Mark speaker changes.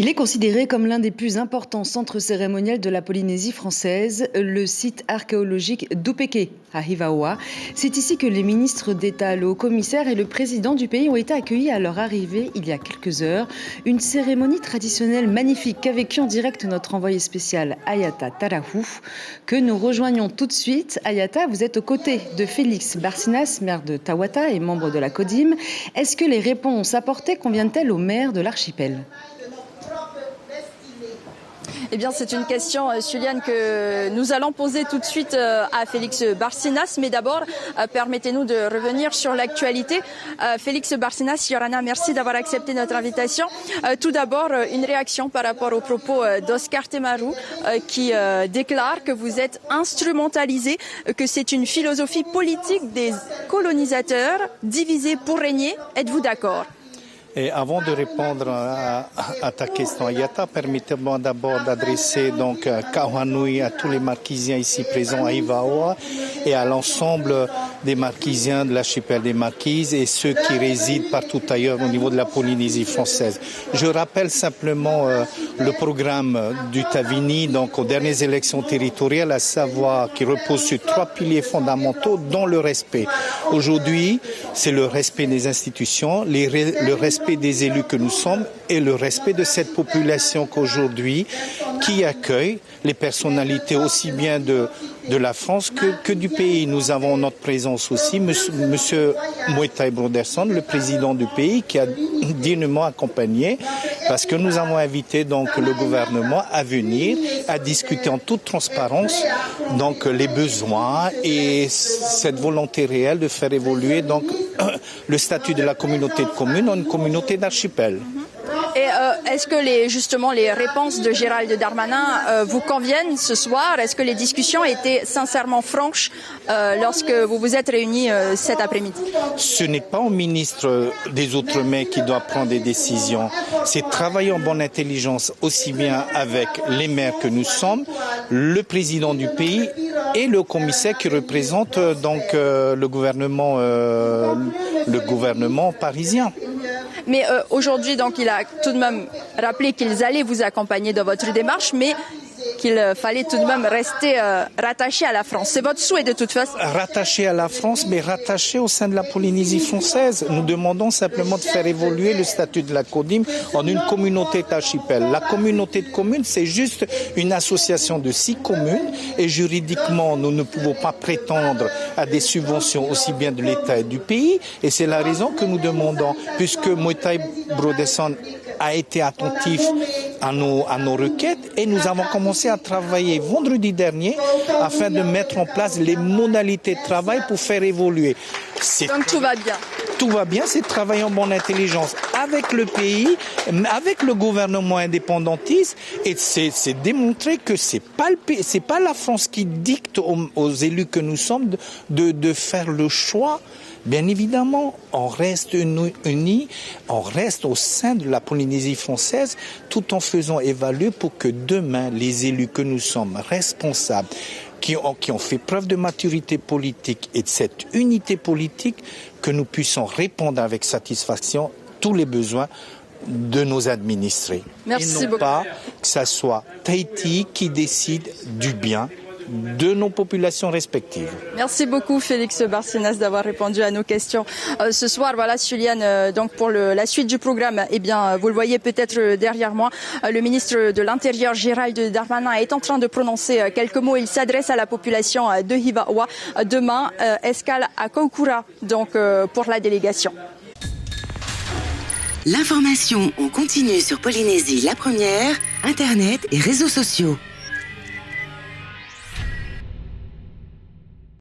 Speaker 1: Il est considéré comme l'un des plus importants centres cérémoniels de la Polynésie française, le site archéologique d'Upeke, à Hivaoa. C'est ici que les ministres d'État, le haut-commissaire et le président du pays ont été accueillis à leur arrivée il y a quelques heures. Une cérémonie traditionnelle magnifique qu'a vécue en direct notre envoyé spécial Ayata Tarahouf, que nous rejoignons tout de suite. Ayata, vous êtes aux côtés de Félix Barcinas, maire de Tawata et membre de la CODIM. Est-ce que les réponses apportées conviennent-elles au maire de l'archipel ?
Speaker 2: Eh bien, c'est une question, Juliane, que nous allons poser tout de suite à Félix Barcinas. Mais d'abord, permettez-nous de revenir sur l'actualité. Félix Barcinas, Yorana, merci d'avoir accepté notre invitation. Tout d'abord, une réaction par rapport aux propos d'Oscar Temaru qui déclare que vous êtes instrumentalisé, que c'est une philosophie politique des colonisateurs divisés pour régner. Êtes-vous d'accord ?
Speaker 3: Et avant de répondre à ta question, Ayata, permettez-moi d'abord d'adresser donc Kauhanui à tous les Marquisiens ici présents à Hivaoa et à l'ensemble des Marquisiens de l'archipel des Marquises et ceux qui résident partout ailleurs au niveau de la Polynésie française. Je rappelle simplement le programme du Tavini, donc aux dernières élections territoriales, à savoir qui repose sur 3 piliers fondamentaux, dont le respect. Aujourd'hui, c'est le respect des institutions, le respect des élus que nous sommes et le respect de cette population qu'aujourd'hui qui accueille les personnalités aussi bien de la France que du pays. Nous avons notre présence aussi, Monsieur Moetai Broderson, le président du pays, qui a dignement accompagné, parce que nous avons invité donc le gouvernement à venir, à discuter en toute transparence donc les besoins et cette volonté réelle de faire évoluer donc le statut de la communauté de communes en une communauté d'archipel.
Speaker 2: Et est-ce que les réponses de Gérald Darmanin vous conviennent ce soir ? Est-ce que les discussions étaient sincèrement franches lorsque vous vous êtes réunis cet après-midi ?
Speaker 3: Ce n'est pas au ministre des Outre-mer qui doit prendre des décisions. C'est travailler en bonne intelligence aussi bien avec les maires que nous sommes, le président du pays et le commissaire qui représente donc le gouvernement parisien.
Speaker 2: Mais aujourd'hui, donc, il a tout de même rappelé qu'ils allaient vous accompagner dans votre démarche, mais qu'il fallait tout de même rester rattaché à la France. C'est votre souhait de toute façon ?
Speaker 3: Rattaché à la France, mais rattaché au sein de la Polynésie française. Nous demandons simplement de faire évoluer le statut de la CODIM en une communauté d'archipel. La communauté de communes, c'est juste une association de 6 communes et juridiquement, nous ne pouvons pas prétendre à des subventions aussi bien de l'État et du pays. Et c'est la raison que nous demandons, puisque Moetai Broderson a été attentif à nos requêtes et nous avons commencé à travailler vendredi dernier afin de mettre en place les modalités de travail pour faire évoluer.
Speaker 2: Donc tout va bien.
Speaker 3: Tout va bien, c'est travailler en bonne intelligence avec le pays, avec le gouvernement indépendantiste et c'est démontrer que c'est pas la France qui dicte aux élus que nous sommes de faire le choix. Bien évidemment, on reste unis, on reste au sein de la Polynésie française tout en faisant évaluer pour que demain, les élus que nous sommes responsables, qui ont fait preuve de maturité politique et de cette unité politique, que nous puissions répondre avec satisfaction tous les besoins de nos administrés.
Speaker 2: Merci
Speaker 3: et non
Speaker 2: beaucoup.
Speaker 3: Pas que ça soit Tahiti qui décide du bien de nos populations respectives.
Speaker 2: Merci beaucoup Félix Barcinas d'avoir répondu à nos questions. Ce soir, voilà Juliane, donc pour la suite du programme, eh bien, vous le voyez peut-être derrière moi, le ministre de l'Intérieur Gérald Darmanin est en train de prononcer quelques mots. Il s'adresse à la population de Hivaoa. Demain, escale à Kaukura, donc pour la délégation.
Speaker 4: L'information en continu sur Polynésie la première, Internet et réseaux sociaux.